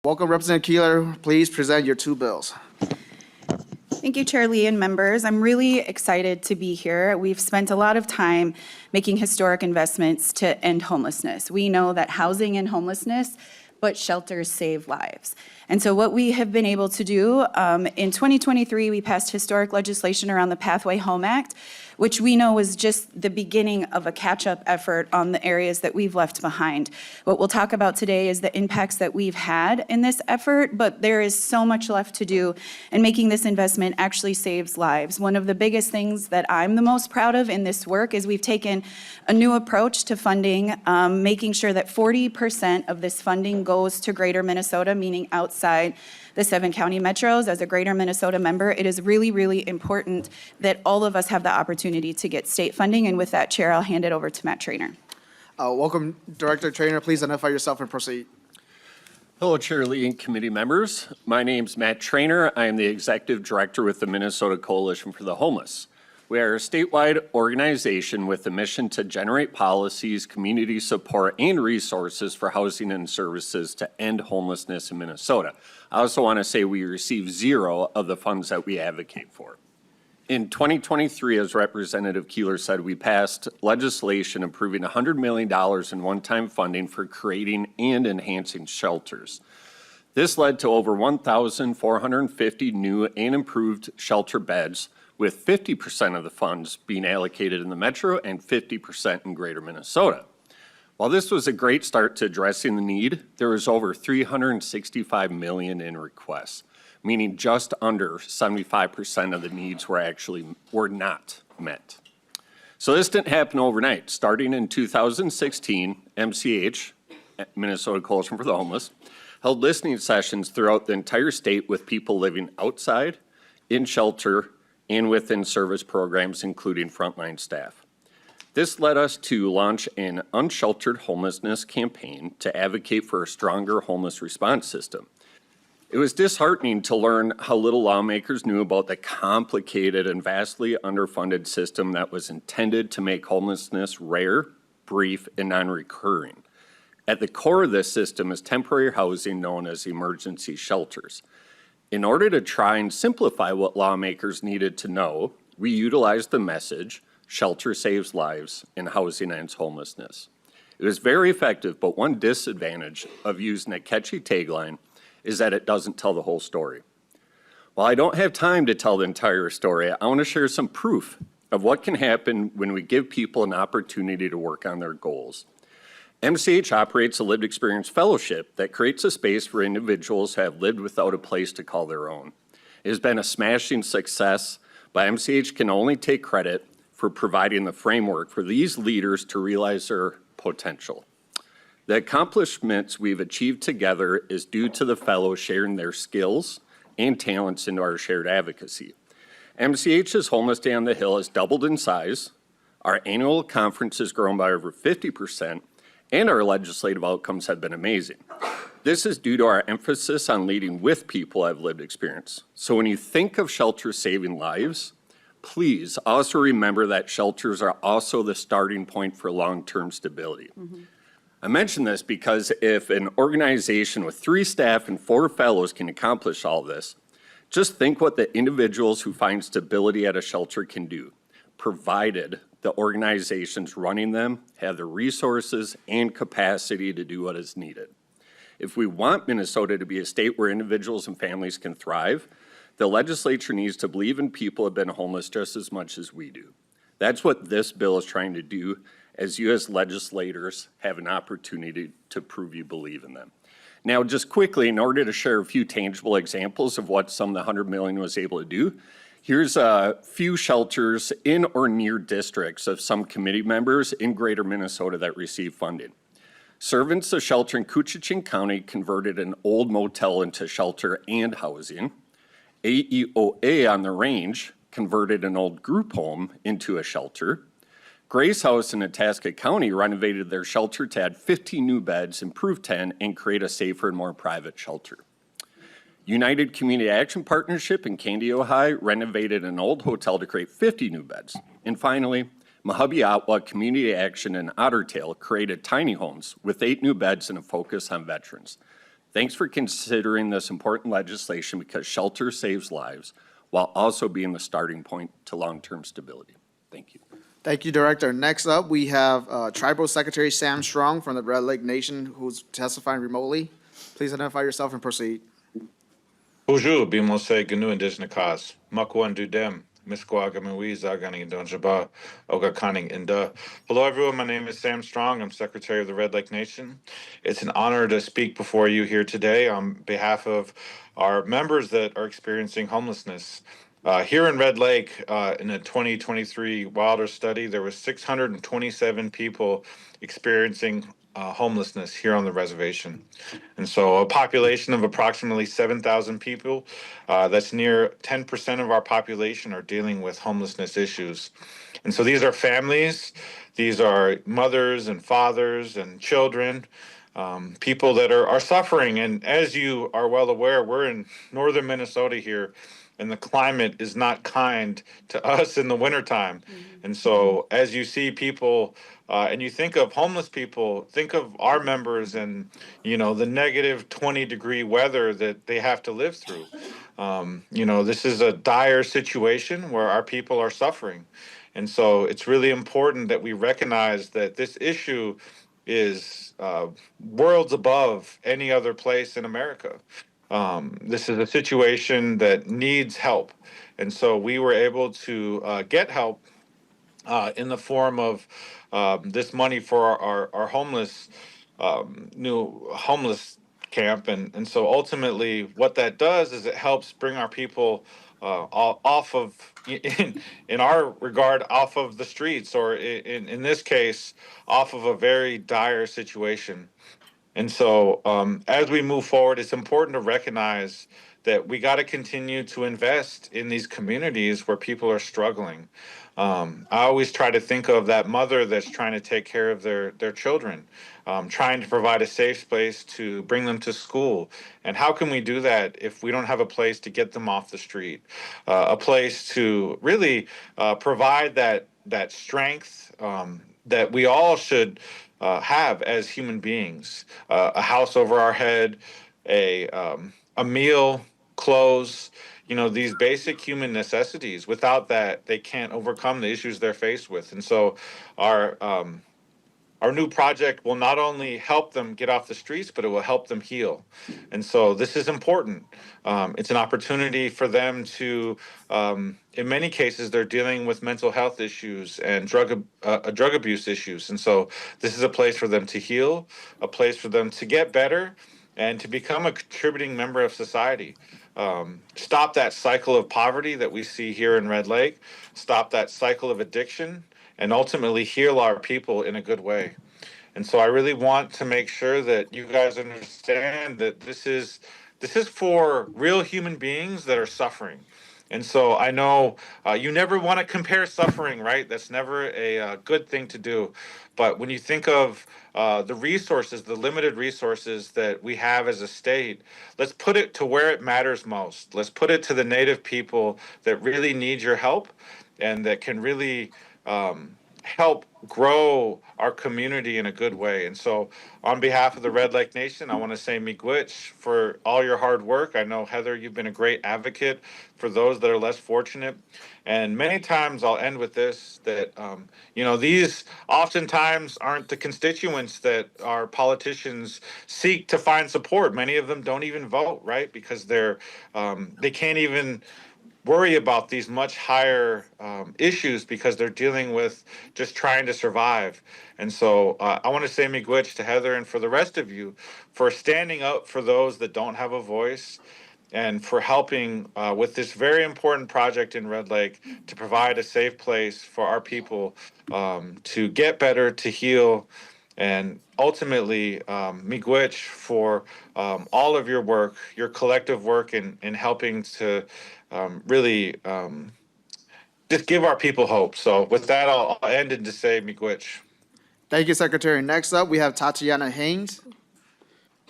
Welcome, Representative Keeler. Please present your two bills. Thank you, Chair Lee and members. I'm really excited to be here. We've spent a lot of time making historic investments to end homelessness. We know that housing and homelessness, but shelters save lives. And so what we have been able to do, in 2023, we passed historic legislation around the Pathway Home Act, which we know was just the beginning of a catch-up effort on the areas that we've left behind. What we'll talk about today is the impacts that we've had in this effort, but there is so much left to do, and making this investment actually saves lives. One of the biggest things that I'm the most proud of in this work is we've taken a new approach to funding, making sure that 40% of this funding goes to Greater Minnesota, meaning outside the 7 county metros. As a Greater Minnesota member, it is really, really important that all of us have the opportunity to get state funding. And with that, Chair, I'll hand it over to Matt Trainer. Welcome, Director Trainer. Please identify yourself and proceed. Hello, Chair Lee and committee members. My name's Matt Trainer. I am the Executive Director with the Minnesota Coalition for the Homeless. We are a statewide organization with the mission to generate policies, community support, and resources for housing and services to end homelessness in Minnesota. I also want to say we receive zero of the funds that we advocate for. In 2023, as Representative Keeler said, we passed legislation approving $100 million in one-time funding for creating and enhancing shelters. This led to over 1,450 new and improved shelter beds, with 50% of the funds being allocated in the Metro and 50% in Greater Minnesota. While this was a great start to addressing the need, there was over $365 million in requests, meaning just under 75% of the needs were not met. So this didn't happen overnight. Starting in 2016, MCH, Minnesota Coalition for the Homeless, held listening sessions throughout the entire state with people living outside, in shelter, and within service programs, including frontline staff. This led us to launch an unsheltered homelessness campaign to advocate for a stronger homeless response system. It was disheartening to learn how little lawmakers knew about the complicated and vastly underfunded system that was intended to make homelessness rare, brief, and non-recurring. At the core of this system is temporary housing known as emergency shelters. In order to try and simplify what lawmakers needed to know, we utilized the message, shelter saves lives and housing ends homelessness. It was very effective, but one disadvantage of using a catchy tagline is that it doesn't tell the whole story. While I don't have time to tell the entire story, I want to share some proof of what can happen when we give people an opportunity to work on their goals. MCH operates a lived experience fellowship that creates a space for individuals who have lived without a place to call their own. It has been a smashing success, but MCH can only take credit for providing the framework for these leaders to realize their potential. The accomplishments we've achieved together is due to the fellows sharing their skills and talents into our shared advocacy. MCH's Homeless Day on the Hill has doubled in size, our annual conference has grown by over 50%, and our legislative outcomes have been amazing. This is due to our emphasis on leading with people who have lived experience. So when you think of shelters saving lives, please also remember that shelters are also the starting point for long-term stability. I mention this because if an organization with 3 staff and 4 fellows can accomplish all this, just think what the individuals who find stability at a shelter can do, provided the organizations running them have the resources and capacity to do what is needed. If we want Minnesota to be a state where individuals and families can thrive, the legislature needs to believe in people who have been homeless just as much as we do. That's what this bill is trying to do, as you as legislators have an opportunity to prove you believe in them. Now, just quickly, in order to share a few tangible examples of what some of the $100 million was able to do, here's a few shelters in or near districts of some committee members in Greater Minnesota that received funding. Servants of Shelter in Coochin County converted an old motel into shelter and housing. AEOA on the Range converted an old group home into a shelter. Grace House in Itasca County renovated their shelter to add 15 new beds, improve 10, and create a safer and more private shelter. United Community Action Partnership in Candy, Ohio renovated an old hotel to create 50 new beds. And finally, Mahabiatwa Community Action in Ottertail created tiny homes with 8 new beds and a focus on veterans. Thanks for considering this important legislation because shelter saves lives while also being the starting point to long-term stability. Thank you. Thank you, Director. Next up, we have Tribal Secretary Sam Strong from the Red Lake Nation, who's testifying remotely. Please identify yourself and proceed. Bonjour, bimose gnu indigenous cause. Makwan dudem, Misquagamuiz Agani Donjaba, Ogakaning Inda. Hello everyone, my name is Sam Strong. I'm Secretary of the Red Lake Nation. It's an honor to speak before you here today on behalf of our members that are experiencing homelessness. Here in Red Lake, in a 2023 Wilder study, there was 627 people experiencing homelessness here on the reservation. And so a population of approximately 7,000 people, that's near 10% of our population are dealing with homelessness issues. And so these are families, these are mothers and fathers and children, people that are suffering. And as you are well aware, we're in northern Minnesota here, and the climate is not kind to us in the wintertime. And so as you see people and you think of homeless people, think of our members and, you know, the negative 20-degree weather that they have to live through. You know, this is a dire situation where our people are suffering. And so it's really important that we recognize that this issue is worlds above any other place in America. This is a situation that needs help. And so we were able to get help in the form of this money for our homeless, new homeless camp. And so ultimately what that does is it helps bring our people off of, in our regard, off of the streets, or in this case, off of a very dire situation. And so, as we move forward, it's important to recognize that we got to continue to invest in these communities where people are struggling. I always try to think of that mother that's trying to take care of their children, trying to provide a safe place to bring them to school. And how can we do that if we don't have a place to get them off the street, a place to really provide that strength that we all should have as human beings, a house over our head, a meal, clothes, you know, these basic human necessities. Without that, they can't overcome the issues they're faced with. And so our new project will not only help them get off the streets, but it will help them heal. And so this is important. It's an opportunity for them to, in many cases, they're dealing with mental health issues and drug abuse issues. And so this is a place for them to heal, a place for them to get better and to become a contributing member of society. Stop that cycle of poverty that we see here in Red Lake, stop that cycle of addiction, and ultimately heal our people in a good way. And so I really want to make sure that you guys understand that this is for real human beings that are suffering. And so I know you never want to compare suffering, right? That's never a good thing to do. But when you think of the resources, the limited resources that we have as a state, let's put it to where it matters most. Let's put it to the Native people that really need your help and that can really help grow our community in a good way. And so on behalf of the Red Lake Nation, I want to say miigwech for all your hard work. I know, Heather, you've been a great advocate for those that are less fortunate. And many times I'll end with this, that, you know, these oftentimes aren't the constituents that our politicians seek to find support. Many of them don't even vote, right? Because they can't even worry about these much higher issues because they're dealing with just trying to survive. And so I want to say miigwech to Heather and for the rest of you for standing up for those that don't have a voice and for helping with this very important project in Red Lake to provide a safe place for our people to get better, to heal, and ultimately, miigwech for all of your work, your collective work in helping to really just give our people hope. So with that, I'll end and just say miigwech. Thank you, Secretary. Next up, we have Tatiana Haynes.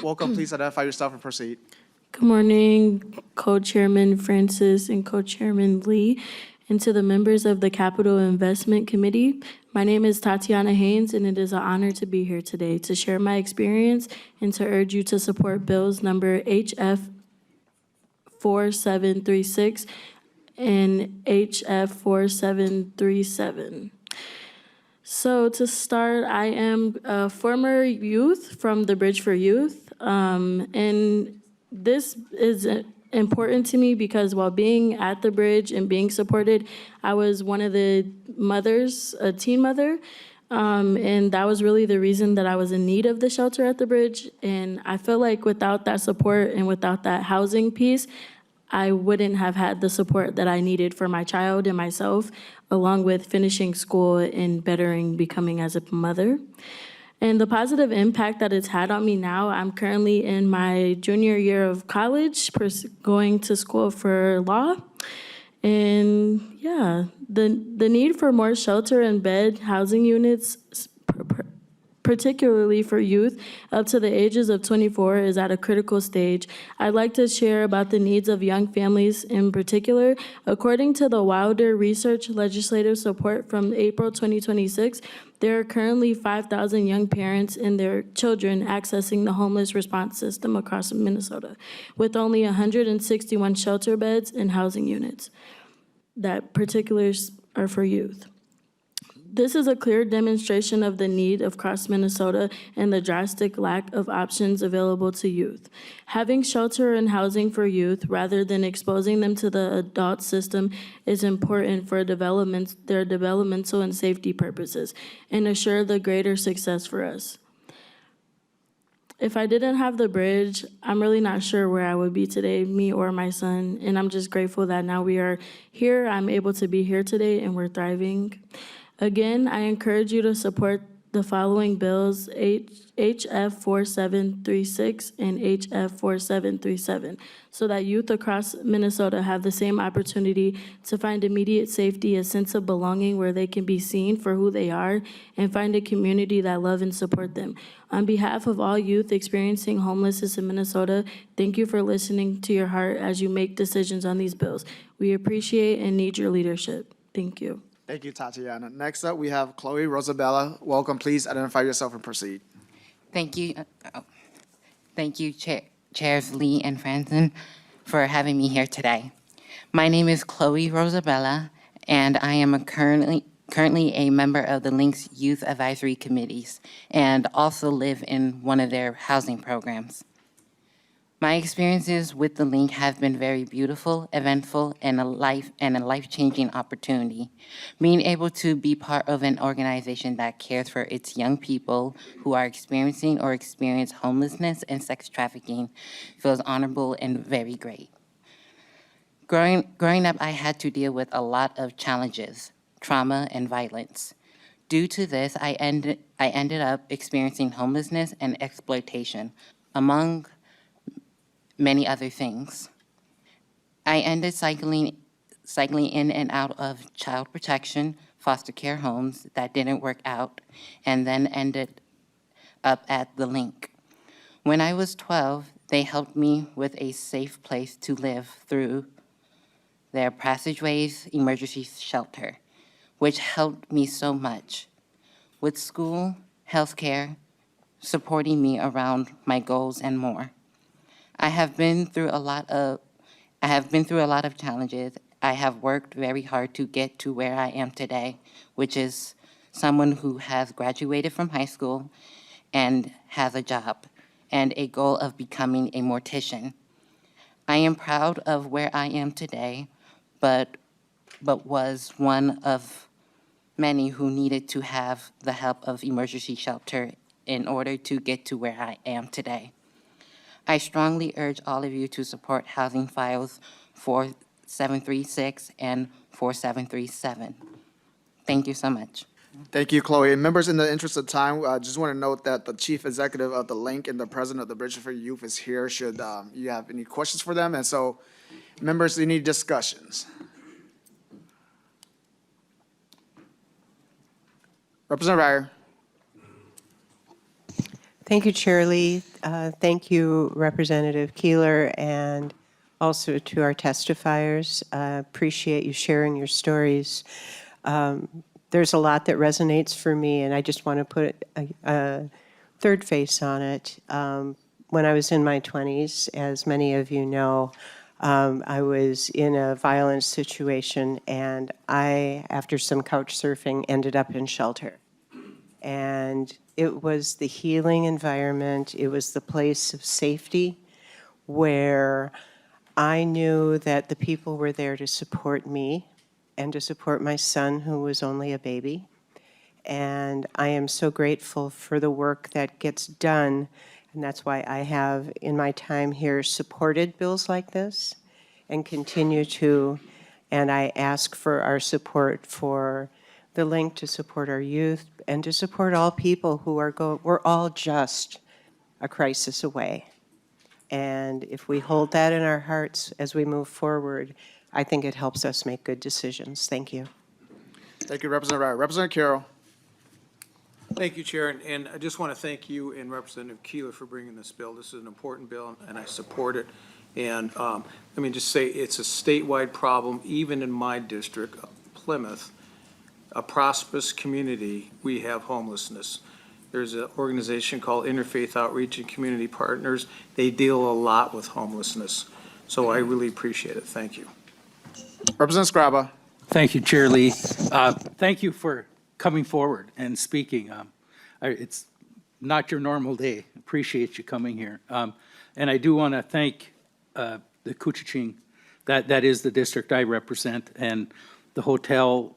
Welcome. Please identify yourself and proceed. Good morning, Co-Chairman Francis and Co-Chairman Lee, and to the members of the Capital Investment Committee. My name is Tatiana Haynes, and it is an honor to be here today to share my experience and to urge you to support bills number HF 4736 and HF 4737. So to start, I am a former youth from the Bridge for Youth, and this is important to me because while being at the Bridge and being supported, I was one of the mothers, a teen mother, and that was really the reason that I was in need of the shelter at the Bridge. And I feel like without that support and without that housing piece, I wouldn't have had the support that I needed for my child and myself, along with finishing school and bettering becoming as a mother. And the positive impact that it's had on me now, I'm currently in my junior year of college, going to school for law. And yeah, the need for more shelter and bed housing units, particularly for youth up to the ages of 24, is at a critical stage. I'd like to share about the needs of young families in particular. According to the Wilder Research Legislative Support from April 2026, there are currently 5,000 young parents and their children accessing the homeless response system across Minnesota, with only 161 shelter beds and housing units. That particulars are for youth. This is a clear demonstration of the need of across Minnesota and the drastic lack of options available to youth. Having shelter and housing for youth rather than exposing them to the adult system is important for their developmental and safety purposes and assure the greater success for us. If I didn't have the Bridge, I'm really not sure where I would be today, me or my son, and I'm just grateful that now we are here. I'm able to be here today and we're thriving. Again, I encourage you to support the following bills, HF 4736 and HF 4737, so that youth across Minnesota have the same opportunity to find immediate safety, a sense of belonging where they can be seen for who they are, and find a community that love and support them. On behalf of all youth experiencing homelessness in Minnesota, thank you for listening to your heart as you make decisions on these bills. We appreciate and need your leadership. Thank you. Thank you, Tatiana. Next up, we have Chloe Rosabella. Welcome. Please identify yourself and proceed. Thank you. Thank you, Chairs Lee and Franson, for having me here today. My name is Chloe Rosabella, and I am currently a member of the Link's Youth Advisory Committees and also live in one of their housing programs. My experiences with the Link have been very beautiful, eventful, and a life-changing opportunity. Being able to be part of an organization that cares for its young people who are experiencing or experience homelessness and sex trafficking feels honorable and very great. Growing up, I had to deal with a lot of challenges, trauma, and violence. Due to this, I ended up experiencing homelessness and exploitation, among many other things. I ended cycling in and out of child protection, foster care homes that didn't work out, and then ended up at the Link. When I was 12, they helped me with a safe place to live through their Passageways emergency shelter, which helped me so much with school, healthcare, supporting me around my goals and more. I have been through a lot of challenges. I have worked very hard to get to where I am today, which is someone who has graduated from high school and has a job and a goal of becoming a mortician. I am proud of where I am today, but was one of many who needed to have the help of emergency shelter in order to get to where I am today. I strongly urge all of you to support Housing Files 4736 and 4737. Thank you so much. Thank you, Chloe. And members, in the interest of time, I just want to note that the chief executive of the Link and the president of the Bridge for Youth is here should you have any questions for them. And so, members, any discussions? Representative Ryer. Thank you, Chair Lee. Thank you, Representative Keeler, and also to our testifiers. Appreciate you sharing your stories. There's a lot that resonates for me, and I just want to put a third face on it. When I was in my 20s, as many of you know, I was in a violent situation, and I, after some couch surfing, ended up in shelter. And it was the healing environment, it was the place of safety where I knew that the people were there to support me and to support my son, who was only a baby. And I am so grateful for the work that gets done. And that's why I have, in my time here, supported bills like this and continue to. And I ask for our support for the link to support our youth and to support all people who are we're all just a crisis away. And if we hold that in our hearts as we move forward, I think it helps us make good decisions. Thank you. Thank you, Representative Ryder. Representative Carroll. Thank you, Chair, and I just want to thank you and Representative Keeler for bringing this bill. This is an important bill, and I support it. And let me just say, it's a statewide problem, even in my district, Plymouth, a prosperous community, we have homelessness. There's an organization called Interfaith Outreach and Community Partners. They deal a lot with homelessness. So I really appreciate it. Thank you. Representative Scraba. Thank you, Chair Lee. Thank you for coming forward and speaking. It's not your normal day. Appreciate you coming here. And I do want to thank the Couchiching. That is the district I represent, and the hotel.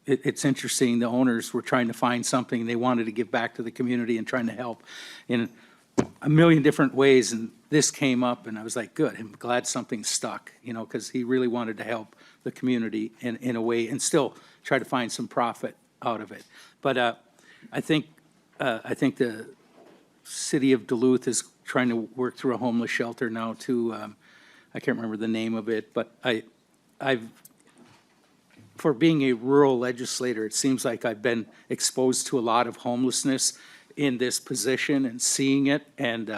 It's interesting. The owners were trying to find something they wanted to give back to the community and trying to help in a million different ways. And this came up, and I was like, good. I'm glad something stuck, because he really wanted to help the community in a way and still try to find some profit out of it. But I think the city of Duluth is trying to work through a homeless shelter now too. I can't remember the name of it, but for being a rural legislator, it seems like I've been exposed to a lot of homelessness in this position and seeing it. And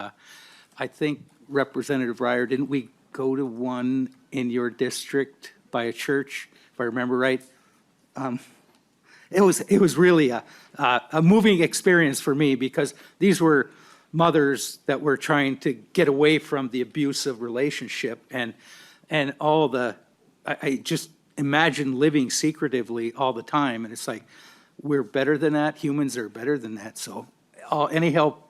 I think, Representative Ryder, didn't we go to one in your district by a church, if I remember right? It was really a moving experience for me, because these were mothers that were trying to get away from the abusive relationship and all the, I just imagine living secretively all the time. And it's like, we're better than that. Humans are better than that. So any help,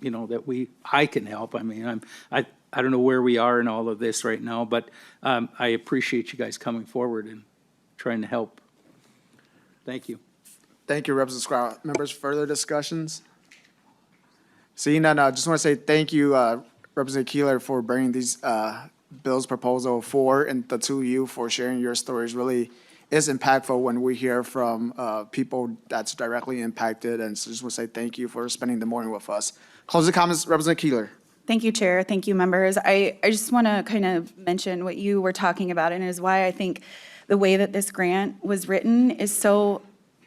that I can help. I mean, I don't know where we are in all of this right now, but I appreciate you guys coming forward and trying to help. Thank you. Thank you, Representative Scraba. Members, further discussions? Seeing none, I just want to say thank you, Representative Keeler, for bringing these bills proposal 4 and the 2U for sharing your stories. Really is impactful when we hear from people that's directly impacted. And so just want to say thank you for spending the morning with us. Closing comments, Representative Keeler. Thank you, Chair. Thank you, members. I just want to kind of mention what you were talking about, and is why I think the way that this grant was written is so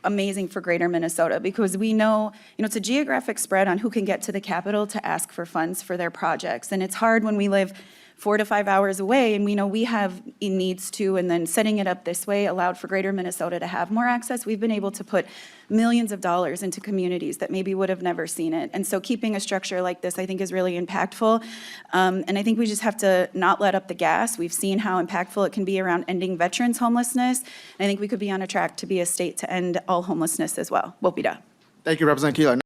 amazing for Greater Minnesota, because we know, it's a geographic spread on who can get to the Capitol to ask for funds for their projects. And it's hard when we live 4 to 5 hours away, and we know we have needs too, and then setting it up this way allowed for Greater Minnesota to have more access. We've been able to put millions of dollars into communities that maybe would have never seen it. And so keeping a structure like this, I think, is really impactful. And I think we just have to not let up the gas. We've seen how impactful it can be around ending veterans' homelessness. And I think we could be on a track to be a state to end all homelessness as well. Wopida. Thank you, Representative Keeler.